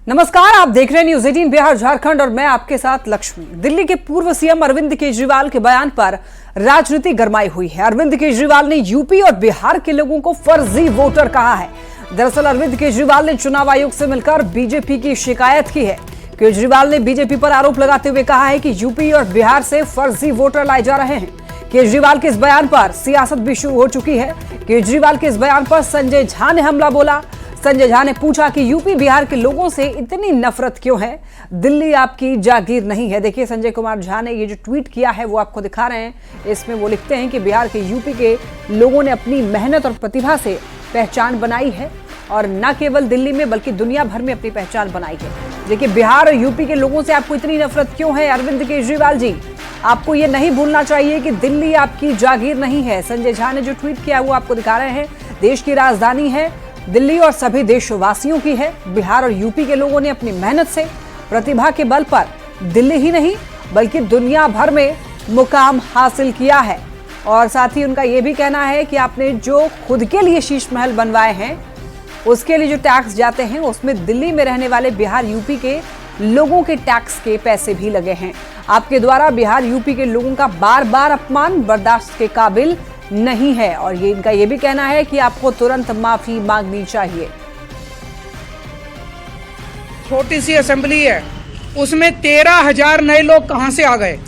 नमस्कार, आप देख रहे हैं न्यूज 18 बिहार झारखंड और मैं आपके साथ लक्ष्मी। दिल्ली के पूर्व सीएम अरविंद केजरीवाल के बयान पर राजनीति गरमाई हुई है। अरविंद केजरीवाल ने यूपी और बिहार के लोगों को फर्जी वोटर कहा है। दरअसल अरविंद केजरीवाल ने चुनाव आयोग से मिलकर बीजेपी की शिकायत की है। केजरीवाल ने बीजेपी पर आरोप लगाते हुए कहा है कि यूपी और बिहार से फर्जी वोटर लाए जा रहे हैं। केजरीवाल के इस बयान पर सियासत भी शुरू हो चुकी है। केजरीवाल के इस बयान पर संजय झा ने हमला बोला। संजय झा ने पूछा कि यूपी बिहार के लोगों से इतनी नफरत क्यों है, दिल्ली आपकी जागीर नहीं है। देखिए संजय कुमार झा ने ये जो ट्वीट किया है वो आपको दिखा रहे हैं। इसमें वो लिखते हैं कि बिहार के यूपी के लोगों ने अपनी मेहनत और प्रतिभा से पहचान बनाई है और न केवल दिल्ली में बल्कि दुनिया भर में अपनी पहचान बनाई है। देखिए बिहार और यूपी के लोगों से आपको इतनी नफरत क्यों है अरविंद केजरीवाल जी, आपको ये नहीं भूलना चाहिए कि दिल्ली आपकी जागीर नहीं है। संजय झा ने जो ट्वीट किया वो आपको दिखा रहे हैं। देश की राजधानी है दिल्ली और सभी देशवासियों की है। बिहार और यूपी के लोगों ने अपनी मेहनत से प्रतिभा के बल पर दिल्ली ही नहीं बल्कि दुनिया भर में मुकाम हासिल किया है। और साथ ही उनका यह भी कहना है कि आपने जो खुद के लिए शीश महल बनवाए हैं उसके लिए जो टैक्स जाते हैं उसमें दिल्ली में रहने वाले बिहार यूपी के लोगों के टैक्स के पैसे भी लगे हैं। आपके द्वारा बिहार यूपी के लोगों का बार बार अपमान बर्दाश्त के काबिल नहीं है। और ये इनका ये भी कहना है कि आपको तुरंत माफी मांगनी चाहिए। छोटी सी असेंबली है, उसमें 13,000 नए लोग कहां से आ गए?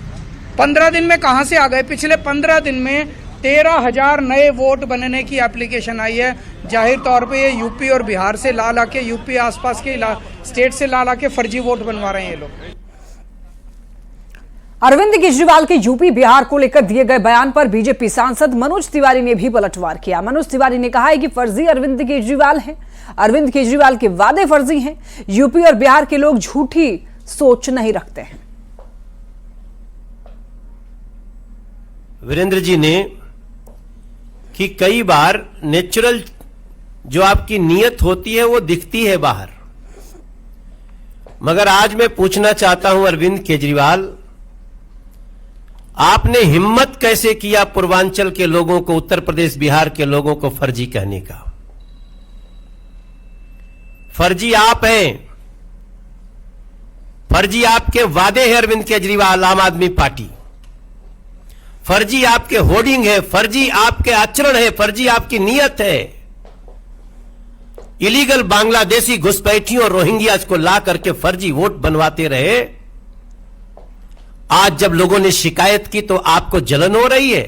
15 दिन में कहां से आ गए? पिछले 15 दिन में 13,000 नए वोट बनने की एप्लीकेशन आई है। जाहिर तौर पे ये यूपी और बिहार से ला के यूपी आसपास के स्टेट से ला के फर्जी वोट बनवा रहे हैं ये लोग। अरविंद केजरीवाल के यूपी बिहार को लेकर दिए गए बयान पर बीजेपी सांसद मनोज तिवारी ने भी पलटवार किया। मनोज तिवारी ने कहा है कि फर्जी अरविंद केजरीवाल हैं। अरविंद केजरीवाल के वादे फर्जी हैं। यूपी और बिहार के लोग झूठी सोच नहीं रखते हैं। वीरेंद्र जी ने कि कई बार नेचुरल जो आपकी नीयत होती है वो दिखती है बाहर, मगर आज मैं पूछना चाहता हूं अरविंद केजरीवाल, आपने हिम्मत कैसे किया पूर्वांचल के लोगों को, उत्तर प्रदेश बिहार के लोगों को फर्जी कहने का? फर्जी आप हैं, फर्जी आपके वादे हैं अरविंद केजरीवाल आम आदमी पार्टी, फर्जी आपके होर्डिंग है, फर्जी आपके आचरण है, फर्जी आपकी नीयत है। इलीगल बांग्लादेशी घुसपैठियों और रोहिंग्यास को ला करके फर्जी वोट बनवाते रहे। आज जब लोगों ने शिकायत की तो आपको जलन हो रही है।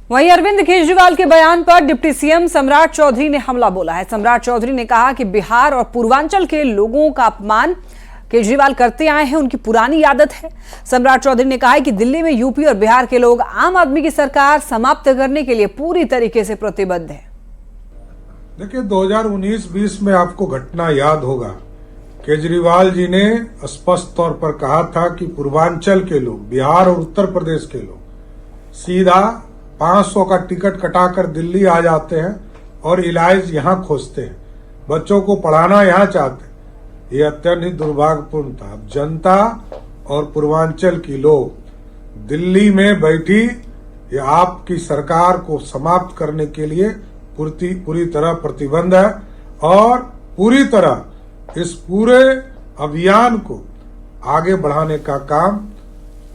वहीं अरविंद केजरीवाल के बयान पर डिप्टी सीएम सम्राट चौधरी ने हमला बोला है। सम्राट चौधरी ने कहा कि बिहार और पूर्वांचल के लोगों का अपमान केजरीवाल करते आए हैं, उनकी पुरानी आदत है। सम्राट चौधरी ने कहा है कि दिल्ली में यूपी और बिहार के लोग आम आदमी की सरकार समाप्त करने के लिए पूरी तरीके से प्रतिबद्ध है। देखिए 2019-20 में आपको घटना याद होगा, केजरीवाल जी ने स्पष्ट तौर पर कहा था कि पूर्वांचल के लोग, बिहार और उत्तर प्रदेश के लोग सीधा 500 का टिकट कटाकर दिल्ली आ जाते हैं और इलाज यहां खोजते हैं, बच्चों को पढ़ाना यहां चाहते हैं। ये अत्यंत ही दुर्भाग्यपूर्ण था। अब जनता और पूर्वांचल की लोग दिल्ली में बैठी ये आपकी सरकार को समाप्त करने के लिए पूरी तरह प्रतिबद्ध है और पूरी तरह इस पूरे अभियान को आगे बढ़ाने का काम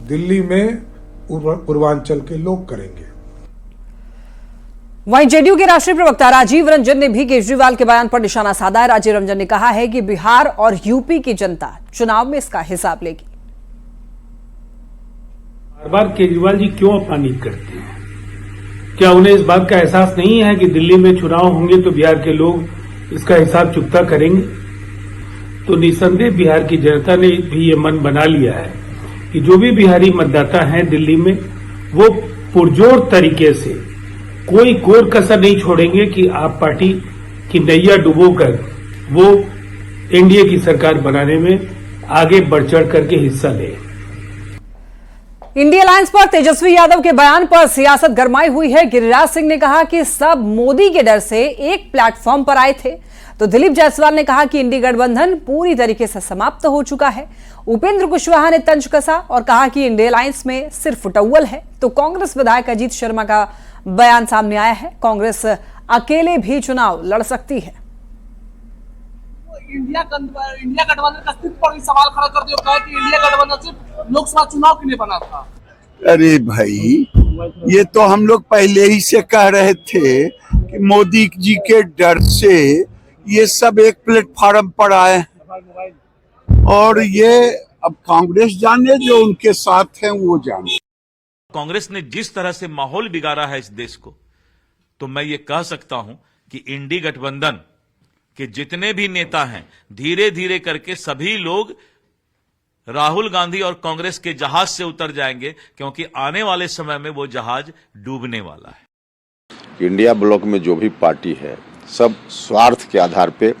दिल्ली में पूर्वांचल के लोग करेंगे। वहीं जेडीयू के राष्ट्रीय प्रवक्ता राजीव रंजन ने भी केजरीवाल के बयान पर निशाना साधा है। राजीव रंजन ने कहा है कि बिहार और यूपी की जनता चुनाव में इसका हिसाब लेगी। बार बार केजरीवाल जी क्यों अपमानित करते हैं? क्या उन्हें इस बात का एहसास नहीं है कि दिल्ली में चुनाव होंगे तो बिहार के लोग इसका हिसाब चुकता करेंगे? तो निसंदेह बिहार की जनता ने भी ये मन बना लिया है कि जो भी बिहारी मतदाता हैं दिल्ली में, वो पुरजोर तरीके से कोई कोर कसर नहीं छोड़ेंगे कि आप पार्टी की नैया डुबोकर वो एनडीए की सरकार बनाने में आगे बढ़ चढ़ करके हिस्सा ले। इंडिया अलायंस पर तेजस्वी यादव के बयान पर सियासत गरमाई हुई है। गिरिराज सिंह ने कहा कि सब मोदी के डर से एक प्लेटफॉर्म पर आए थे, तो दिलीप जायसवाल ने कहा कि इंडी गठबंधन पूरी तरीके से समाप्त हो चुका है। उपेंद्र कुशवाहा ने तंज कसा और कहा कि इंडिया अलायंस में सिर्फ टव्वल है। तो कांग्रेस विधायक अजीत शर्मा का बयान सामने आया है, कांग्रेस अकेले भी चुनाव लड़ सकती है। इंडिया गठबंधन का अस्तित्व पर भी सवाल खड़ा करते हुए कहा कि इंडिया गठबंधन सिर्फ लोकसभा चुनाव के लिए बना था। अरे भाई, ये तो हम लोग पहले ही से कह रहे थे कि मोदी जी के डर से ये सब एक प्लेटफॉर्म पर आए और ये अब कांग्रेस जाने, जो उनके साथ हैं वो जाने। कांग्रेस ने जिस तरह से माहौल बिगाड़ा है इस देश को, तो मैं ये कह सकता हूं कि इंडी गठबंधन के जितने भी नेता हैं, धीरे धीरे करके सभी लोग राहुल गांधी और कांग्रेस के जहाज से उतर जाएंगे, क्योंकि आने वाले समय में वो जहाज डूबने वाला है। इंडिया ब्लॉक में जो भी पार्टी है, सब स्वार्थ के आधार पे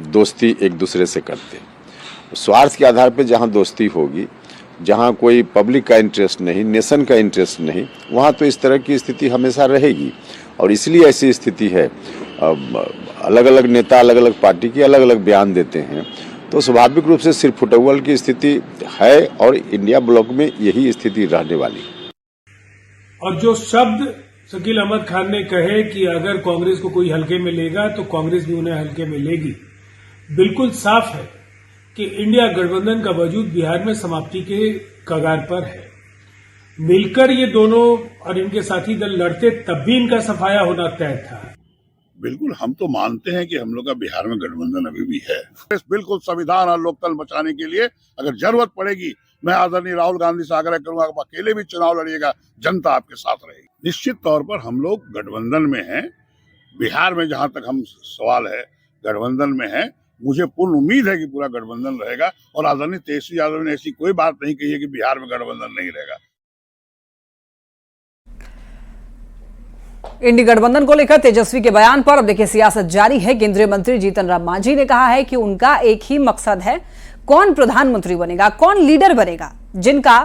दोस्ती एक दूसरे से करते हैं। स्वार्थ के आधार पे जहां दोस्ती होगी, जहां कोई पब्लिक का इंटरेस्ट नहीं, नेशन का इंटरेस्ट नहीं, वहां तो इस तरह की स्थिति हमेशा रहेगी। और इसलिए ऐसी स्थिति है, अलग अलग नेता अलग अलग पार्टी की अलग अलग बयान देते हैं, तो स्वाभाविक रूप से सिर्फ फुटबॉल की स्थिति है और इंडिया ब्लॉक में यही स्थिति रहने वाली। और जो शब्द शकील अहमद खान ने कहे कि अगर कांग्रेस को कोई हल्के में लेगा तो कांग्रेस भी उन्हें हल्के में लेगी, बिल्कुल साफ है कि इंडिया गठबंधन का वजूद बिहार में समाप्ति के कगार पर है। मिलकर ये दोनों और इनके साथी दल लड़ते तब भी इनका सफाया होना तय था। बिल्कुल, हम तो मानते हैं कि हम लोग का बिहार में गठबंधन अभी भी है। बिल्कुल संविधान और लोकतंत्र बचाने के लिए अगर जरूरत पड़ेगी, मैं आदरणीय राहुल गांधी से आग्रह करूंगा आप अकेले भी चुनाव लड़िएगा, जनता आपके साथ रहेगी। निश्चित तौर पर हम लोग गठबंधन में हैं। बिहार में जहां तक हम सवाल है, गठबंधन में है। मुझे पूर्ण उम्मीद है कि पूरा गठबंधन रहेगा और आदरणीय तेजस्वी यादव ने ऐसी कोई बात नहीं कही है कि बिहार में गठबंधन नहीं रहेगा। इंडी गठबंधन को लेकर तेजस्वी के बयान पर अब देखिए सियासत जारी है। केंद्रीय मंत्री जीतन राम मांझी ने कहा है कि उनका एक ही मकसद है, कौन प्रधानमंत्री बनेगा, कौन लीडर बनेगा। जिनका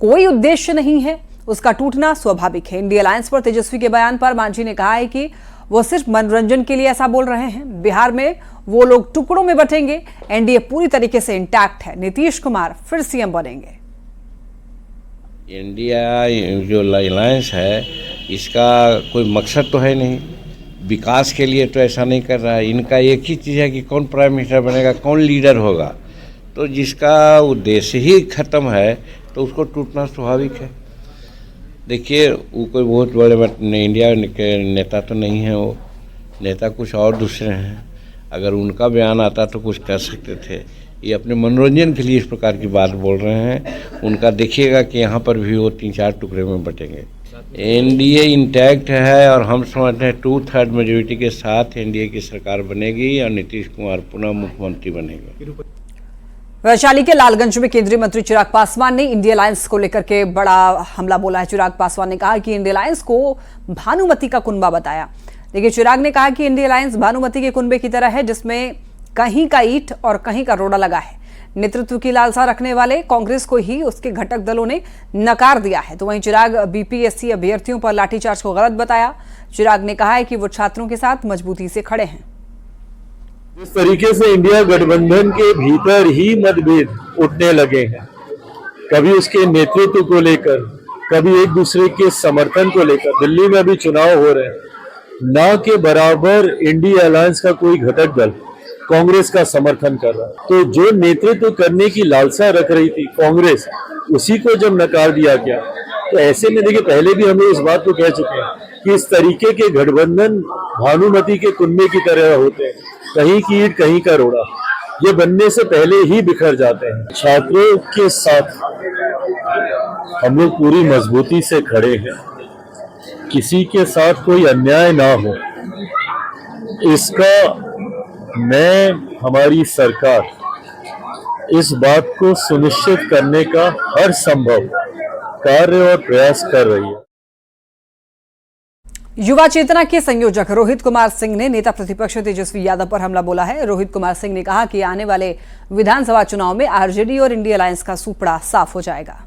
कोई उद्देश्य नहीं है उसका टूटना स्वाभाविक है। इंडी अलायंस पर तेजस्वी के बयान पर मांझी ने कहा है कि वो सिर्फ मनोरंजन के लिए ऐसा बोल रहे हैं। बिहार में वो लोग टुकड़ों में बटेंगे। एनडीए पूरी तरीके से इंटैक्ट है। नीतीश कुमार फिर सीएम बनेंगे। इंडिया जो अलायंस है इसका कोई मकसद तो है नहीं, विकास के लिए तो ऐसा नहीं कर रहा है। इनका एक ही चीज़ है कि कौन प्राइम मिनिस्टर बनेगा, कौन लीडर होगा। तो जिसका उद्देश्य ही खत्म है तो उसको टूटना स्वाभाविक है। देखिए, वो कोई बहुत बड़े इंडिया के नेता तो नहीं है, वो नेता कुछ और दूसरे हैं। अगर उनका बयान आता तो कुछ कर सकते थे। ये अपने मनोरंजन के लिए इस प्रकार की बात बोल रहे हैं। उनका देखिएगा कि यहाँ पर भी वो 3-4 टुकड़े में बटेंगे। एनडीए इंटैक्ट है और हम समझते हैं 2/3 मेजोरिटी के साथ एनडीए की सरकार बनेगी और नीतीश कुमार पुनः मुख्यमंत्री बनेंगे। वैशाली के लालगंज में केंद्रीय मंत्री चिराग पासवान ने इंडिया अलायंस को लेकर के बड़ा हमला बोला है। चिराग पासवान ने कहा कि इंडिया अलायंस को भानुमति का कुनबा बताया। देखिए, चिराग ने कहा कि इंडिया अलायंस भानुमति के कुनबे की तरह है, जिसमें कहीं का ईंट और कहीं का रोड़ा लगा है। नेतृत्व की लालसा रखने वाले कांग्रेस को ही उसके घटक दलों ने नकार दिया है। तो वहीं चिराग बीपीएससी अभ्यर्थियों पर लाठीचार्ज को गलत बताया। चिराग ने कहा है कि वो छात्रों के साथ मजबूती से खड़े हैं। जिस तरीके से इंडिया गठबंधन के भीतर ही मतभेद उठने लगे हैं, कभी उसके नेतृत्व को लेकर, कभी एक दूसरे के समर्थन को लेकर। दिल्ली में अभी चुनाव हो रहे हैं, ना के बराबर इंडिया अलायंस का कोई घटक दल कांग्रेस का समर्थन कर रहा है। तो जो नेतृत्व करने की लालसा रख रही थी कांग्रेस, उसी को जब नकार दिया गया, तो ऐसे में देखिए, पहले भी हम इस बात को कह चुके हैं कि इस तरीके के गठबंधन भानुमति के कुनबे की तरह होते हैं, कहीं की ईंट कहीं का रोड़ा। ये बनने से पहले ही बिखर जाते हैं। छात्रों के साथ हम लोग पूरी मजबूती से खड़े हैं। किसी के साथ कोई अन्याय ना हो, इसका मैं, हमारी सरकार इस बात को सुनिश्चित करने का हर संभव कार्य और प्रयास कर रही है। युवा चेतना के संयोजक रोहित कुमार सिंह ने नेता प्रतिपक्ष तेजस्वी यादव पर हमला बोला है। रोहित कुमार सिंह ने कहा कि आने वाले विधानसभा चुनाव में आरजेडी और इंडिया अलायंस का सूपड़ा साफ हो जाएगा।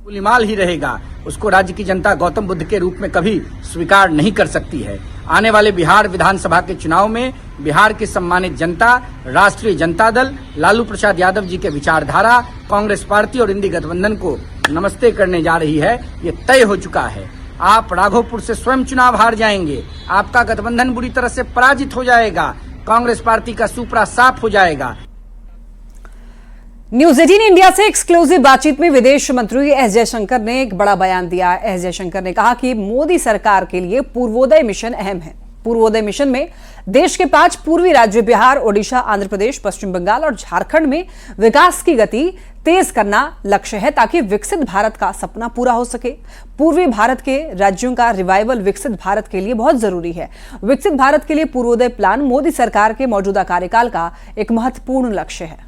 गुलीमाल ही रहेगा, उसको राज्य की जनता गौतम बुद्ध के रूप में कभी स्वीकार नहीं कर सकती है। आने वाले बिहार विधानसभा के चुनाव में बिहार की सम्मानित जनता, राष्ट्रीय जनता दल, लालू प्रसाद यादव जी के विचारधारा, कांग्रेस पार्टी और इंडी गठबंधन को नमस्ते करने जा रही है। ये तय हो चुका है। आप राघोपुर से स्वयं चुनाव हार जाएंगे, आपका गठबंधन बुरी तरह से पराजित हो जाएगा, कांग्रेस पार्टी का सुपड़ा साफ हो जाएगा। न्यूज 18 इंडिया से एक्सक्लूसिव बातचीत में विदेश मंत्री एस जयशंकर ने एक बड़ा बयान दिया। एस जयशंकर ने कहा कि मोदी सरकार के लिए पूर्वोदय मिशन अहम है। पूर्वोदय मिशन में देश के 5 पूर्वी राज्य बिहार, ओडिशा, आंध्र प्रदेश, पश्चिम बंगाल और झारखंड में विकास की गति तेज करना लक्ष्य है ताकि विकसित भारत का सपना पूरा हो सके। पूर्वी भारत के राज्यों का रिवाइवल विकसित भारत के लिए बहुत जरूरी है। विकसित भारत के लिए पूर्वोदय प्लान मोदी सरकार के मौजूदा कार्यकाल का एक महत्वपूर्ण लक्ष्य है।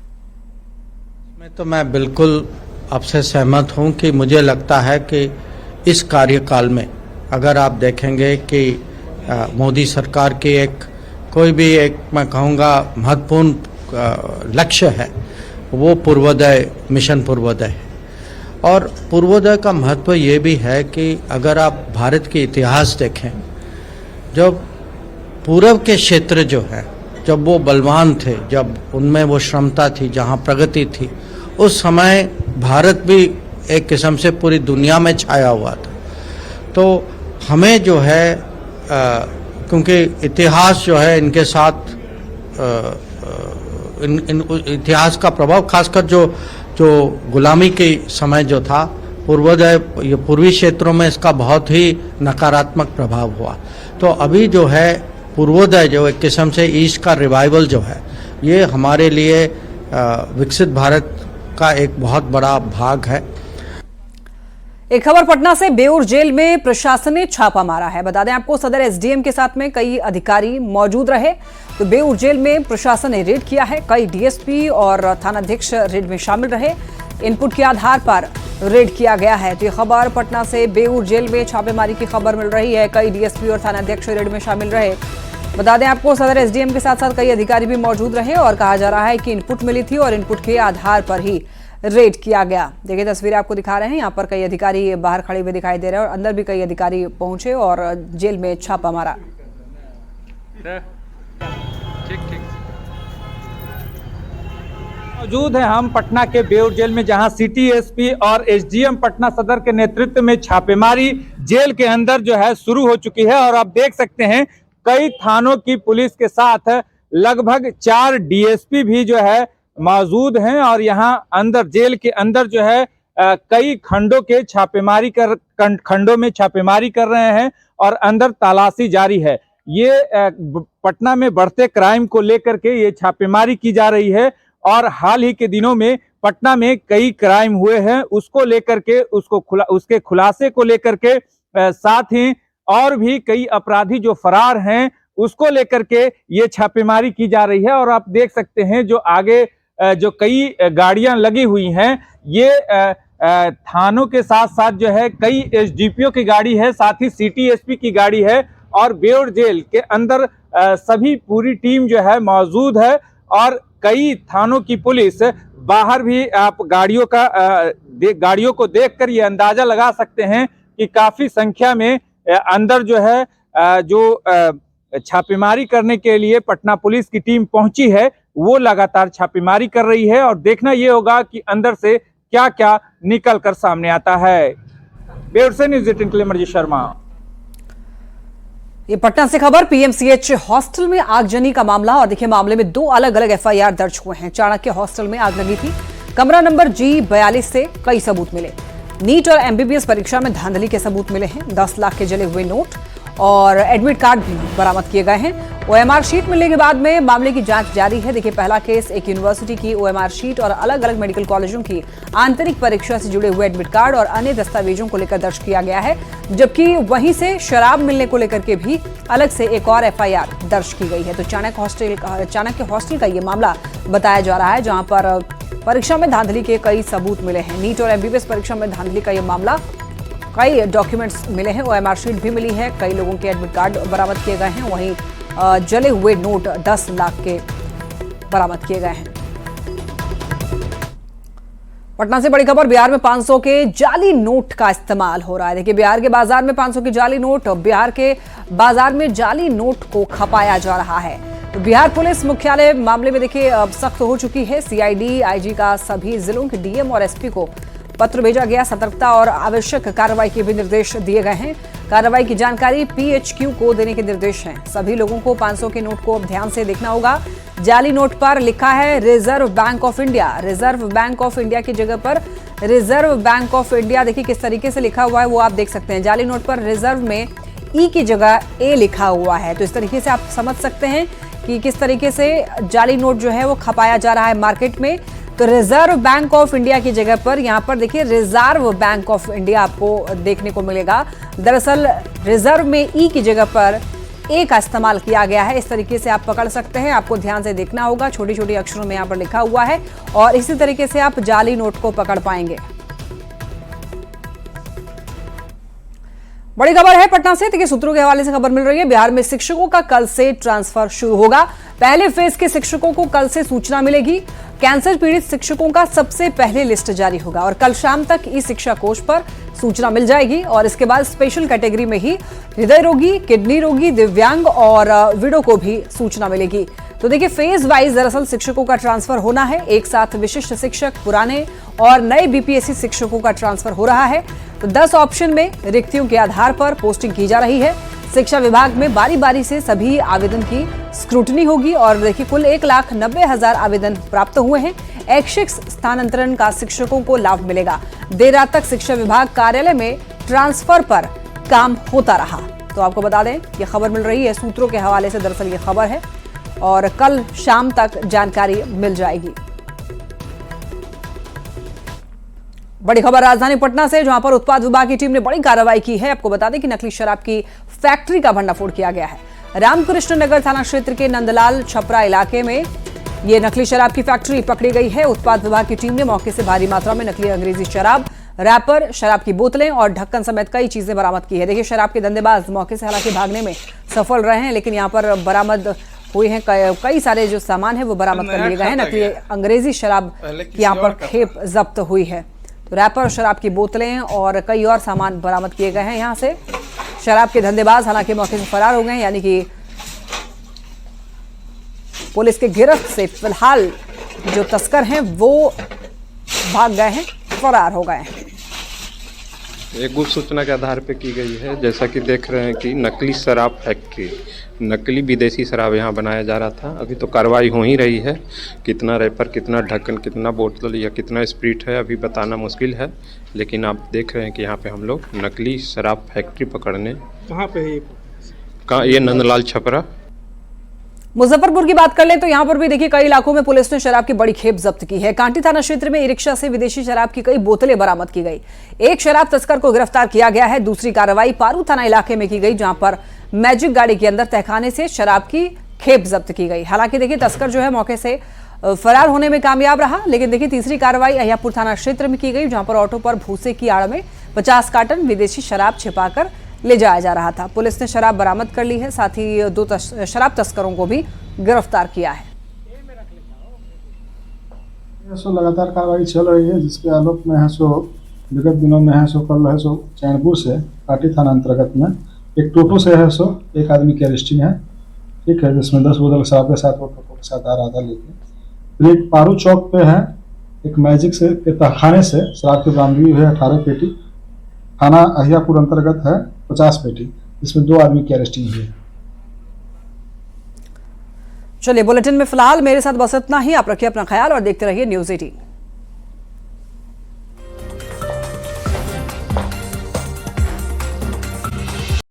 तो मैं बिल्कुल आपसे सहमत हूं कि मुझे लगता है कि इस कार्यकाल में अगर आप देखेंगे कि मोदी सरकार की कोई भी मैं कहूँगा महत्वपूर्ण लक्ष्य है, वो पूर्वोदय मिशन पूर्वोदय है। और पूर्वोदय का महत्व ये भी है कि अगर आप भारत के इतिहास देखें, जब पूर्व के क्षेत्र जो है, जब वो बलवान थे, जब उनमें वो क्षमता थी, जहाँ प्रगति थी, उस समय भारत भी एक किस्म से पूरी दुनिया में छाया हुआ था। तो हमें जो है क्योंकि इतिहास जो है इनके साथ इतिहास का प्रभाव, खासकर जो गुलामी के समय जो था, पूर्वोदय ये पूर्वी क्षेत्रों में इसका बहुत ही नकारात्मक प्रभाव हुआ। तो अभी जो है पूर्वोदय जो एक किस्म से ईस्ट का रिवाइवल जो है, ये हमारे लिए विकसित भारत का एक बहुत बड़ा भाग है। एक खबर पटना से, बेऊर जेल में प्रशासन ने छापा मारा है। बता दें आपको, सदर एसडीएम के साथ में कई अधिकारी मौजूद रहे। तो बेऊर जेल में प्रशासन ने रेड किया है। कई डीएसपी और थानाध्यक्ष रेड में शामिल रहे। इनपुट के आधार पर रेड किया गया है। तो ये खबर पटना से, बेऊर जेल में छापेमारी की खबर मिल रही है। कई डीएसपी और थानाध्यक्ष रेड में शामिल रहे। बता दें आपको, सदर एसडीएम के साथ साथ कई अधिकारी भी मौजूद रहे और कहा जा रहा है कि इनपुट मिली थी और इनपुट के आधार पर ही रेड किया गया। देखिए तस्वीरें आपको दिखा रहे हैं। यहाँ पर कई अधिकारी बाहर खड़े हुए दिखाई दे रहे हैं और अंदर भी कई अधिकारी पहुंचे और जेल में छापा मारा। मौजूद है हम पटना के बेऊर जेल में, जहां सिटी एसपी और एसडीएम पटना सदर के नेतृत्व में छापेमारी जेल के अंदर जो है शुरू हो चुकी है। और आप देख सकते हैं कई थानों की पुलिस के साथ लगभग 4 डीएसपी भी जो है मौजूद हैं। और यहाँ अंदर जेल के अंदर जो है कई खंडों में छापेमारी कर रहे हैं और अंदर तलाशी जारी है। ये पटना में बढ़ते क्राइम को लेकर के ये छापेमारी की जा रही है। और हाल ही के दिनों में पटना में कई क्राइम हुए हैं, उसको लेकर के उसके खुलासे को लेकर के साथ ही और भी कई अपराधी जो फरार हैं उसको लेकर के ये छापेमारी की जा रही है। और आप देख सकते हैं जो आगे जो कई गाड़ियां लगी हुई हैं, ये थानों के साथ साथ जो है कई एसडीपीओ की गाड़ी है, साथ ही सिटी एसपी की गाड़ी है। और बेऊर जेल के अंदर सभी पूरी टीम जो है मौजूद है। और कई थानों की पुलिस बाहर भी, आप गाड़ियों को देखकर ये अंदाजा लगा सकते हैं कि काफी संख्या में अंदर जो है छापेमारी करने के लिए पटना पुलिस की टीम पहुंची है, वो लगातार छापेमारी कर रही है। और देखना ये होगा कि अंदर से क्या क्या निकल कर सामने आता है। बेऊर से न्यूज़ 18 के लिए मर्जी शर्मा। ये पटना से खबर, पीएमसीएच हॉस्टल में आगजनी का मामला। और देखिए मामले में 2 अलग अलग एफआईआर दर्ज हुए हैं। चाणक्य हॉस्टल में आग लगी थी। कमरा नंबर G42 से कई सबूत मिले। नीट और एमबीबीएस परीक्षा में धांधली के सबूत मिले हैं। 10 लाख के जले हुए नोट और एडमिट कार्ड भी बरामद किए गए हैं। ओएमआर शीट मिलने के बाद में मामले की जांच जारी है। देखिए पहला केस, एक यूनिवर्सिटी की ओएमआर शीट और अलग अलग मेडिकल कॉलेजों की आंतरिक परीक्षा से जुड़े हुए एडमिट कार्ड और अन्य दस्तावेजों को लेकर दर्ज किया गया है। जबकि वहीं से शराब मिलने को लेकर के भी अलग से एक और एफआईआर दर्ज की गई है। तो चाणक्य हॉस्टल का ये मामला बताया जा रहा है, जहां पर परीक्षा में धांधली के कई सबूत मिले हैं। नीट और एमबीबीएस परीक्षा में धांधली का ये मामला, कई डॉक्यूमेंट्स मिले हैं, ओएमआर शीट भी मिली है, कई लोगों के एडमिट कार्ड बरामद किए गए हैं। वहीं जले हुए नोट 10 लाख के बरामद किए गए हैं। पटना से बड़ी खबर, बिहार में 500 के जाली नोट का इस्तेमाल हो रहा है। देखिए बिहार के बाजार में 500 के जाली नोट, बिहार के बाजार में जाली नोट को खपाया जा रहा है। तो बिहार पुलिस मुख्यालय मामले में देखिए अब सख्त हो चुकी है। सीआईडी, आईजी का सभी जिलों के डीएम और एसपी को पत्र भेजा गया। सतर्कता और आवश्यक कार्रवाई के भी निर्देश दिए गए हैं। कार्रवाई की जानकारी PHQ को देने के निर्देश हैं। सभी लोगों को 500 के नोट को अब ध्यान से देखना होगा। जाली नोट पर लिखा है reserve bank of India. Reserve bank of India की जगह पर रिजर्व बैंक ऑफ इंडिया, देखिए किस तरीके से लिखा हुआ है वो आप देख सकते हैं। जाली नोट पर रिजर्व में ई की जगह ए लिखा हुआ है। तो इस तरीके से आप समझ सकते हैं कि किस तरीके से जाली नोट जो है वो खपाया जा रहा है मार्केट में। तो रिजर्व बैंक ऑफ इंडिया की जगह पर यहाँ पर देखिए रिजर्व बैंक ऑफ इंडिया आपको देखने को मिलेगा। दरअसल रिजर्व में ई की जगह पर ए का इस्तेमाल किया गया है। इस तरीके से आप पकड़ सकते हैं। आपको ध्यान से देखना होगा, छोटी छोटी अक्षरों में यहाँ पर लिखा हुआ है और इसी तरीके से आप जाली नोट को पकड़ पाएंगे। बड़ी खबर है पटना से। देखिए सूत्रों के हवाले से खबर मिल रही है, बिहार में शिक्षकों का कल से ट्रांसफर शुरू होगा। पहले फेज के शिक्षकों को कल से सूचना मिलेगी। कैंसर पीड़ित शिक्षकों का सबसे पहले लिस्ट जारी होगा और कल शाम तक ई शिक्षा कोष पर सूचना मिल जाएगी और इसके बाद स्पेशल कैटेगरी में ही हृदय रोगी, किडनी रोगी, दिव्यांग और विडो को भी सूचना मिलेगी। तो देखिए फेज वाइज दरअसल शिक्षकों का ट्रांसफर होना है। एक साथ विशिष्ट शिक्षक, पुराने और नए BPSC शिक्षकों का ट्रांसफर हो रहा है। तो 10 ऑप्शन में रिक्तियों के आधार पर पोस्टिंग की जा रही है। शिक्षा विभाग में बारी बारी से सभी आवेदन की स्क्रूटनी होगी और देखिए कुल 1,90,000 आवेदन प्राप्त हुए हैं। ऐच्छिक स्थानांतरण का शिक्षकों को लाभ मिलेगा। देर रात तक शिक्षा विभाग कार्यालय में ट्रांसफर पर काम होता रहा। तो आपको बता दें ये खबर मिल रही है सूत्रों के हवाले से, दरअसल ये खबर है और कल शाम तक जानकारी मिल जाएगी। बड़ी खबर राजधानी पटना से, जहां पर उत्पाद विभाग की टीम ने बड़ी कार्रवाई की है। आपको बता दें कि नकली शराब की फैक्ट्री का भंडाफोड़ किया गया है। रामकृष्ण नगर थाना क्षेत्र के नंदलाल छपरा इलाके में ये नकली शराब की फैक्ट्री पकड़ी गई है। उत्पाद विभाग की टीम ने मौके से भारी मात्रा में नकली अंग्रेजी शराब, रैपर, शराब की बोतलें और ढक्कन समेत कई चीजें बरामद की है। देखिए शराब के धंधेबाज मौके से हालांकि भागने में सफल रहे हैं, लेकिन यहाँ पर बरामद हुए हैं कई सारे जो सामान है वो बरामद कर लिए गए हैं। नकली अंग्रेजी शराब की यहाँ पर खेप जब्त हुई है। तो रैपर, शराब की बोतलें और कई और सामान बरामद किए गए हैं। यहाँ से शराब के धंधेबाज हालांकि मौके से फरार हो गए हैं, यानी कि पुलिस के गिरफ्त से फिलहाल जो तस्कर हैं वो भाग गए हैं, फरार हो गए हैं। एक गुप्त सूचना के आधार पर की गई है। जैसा कि देख रहे हैं कि नकली शराब फैक्ट्री, नकली विदेशी शराब यहाँ बनाया जा रहा था। अभी तो कार्रवाई हो ही रही है। कितना रैपर, कितना ढक्कन, कितना बोतल या कितना स्प्रिट है अभी बताना मुश्किल है, लेकिन आप देख रहे हैं कि यहाँ पे हम लोग नकली शराब फैक्ट्री पकड़ने। कहाँ पे है ये? नंदलाल छपरा। मुजफ्फरपुर की बात कर लें तो यहां पर भी देखिए कई इलाकों में पुलिस ने शराब की बड़ी खेप जब्त की है। कांटी थाना क्षेत्र में ई रिक्शा से विदेशी शराब की कई बोतलें बरामद की गई। एक शराब तस्कर को गिरफ्तार किया गया है। दूसरी कार्रवाई पारू थाना इलाके में की गई, जहां पर मैजिक गाड़ी के अंदर तहखाने से शराब की खेप जब्त की गई। हालांकि देखिए तस्कर जो है मौके से फरार होने में कामयाब रहा, लेकिन देखिए तीसरी कार्रवाई अहियापुर थाना क्षेत्र में की गई, जहां पर ऑटो पर भूसे की आड़ में 50 कार्टन विदेशी शराब छिपाकर ले जाया जा रहा था। पुलिस ने शराब बरामद कर ली है, साथ ही 2 शराब तस्करों को भी गिरफ्तार किया है। लगातार कार्रवाई चल रही है, जिसके आलोक में है सो विगत दिनों में है सो कल है सो चैनपुर से काटी थाना अंतर्गत में एक टोटो से है सो एक आदमी की अरेस्टिंग है, ठीक है, जिसमें 10 बोतल शराब के साथ वो टोटो के साथ आ रहा था लेके। फिर एक पारू चौक पे है एक मैजिक से के तहखाने से शराब की बरामदगी हुई है 18 पेटी। थाना अहियापुर अंतर्गत है 50 पेटी, जिसमें 2 आदमी की अरेस्टिंग हुई है। चलिए बुलेटिन में फिलहाल मेरे साथ बस इतना ही। आप रखिए अपना ख्याल और देखते रहिए न्यूज़ 18।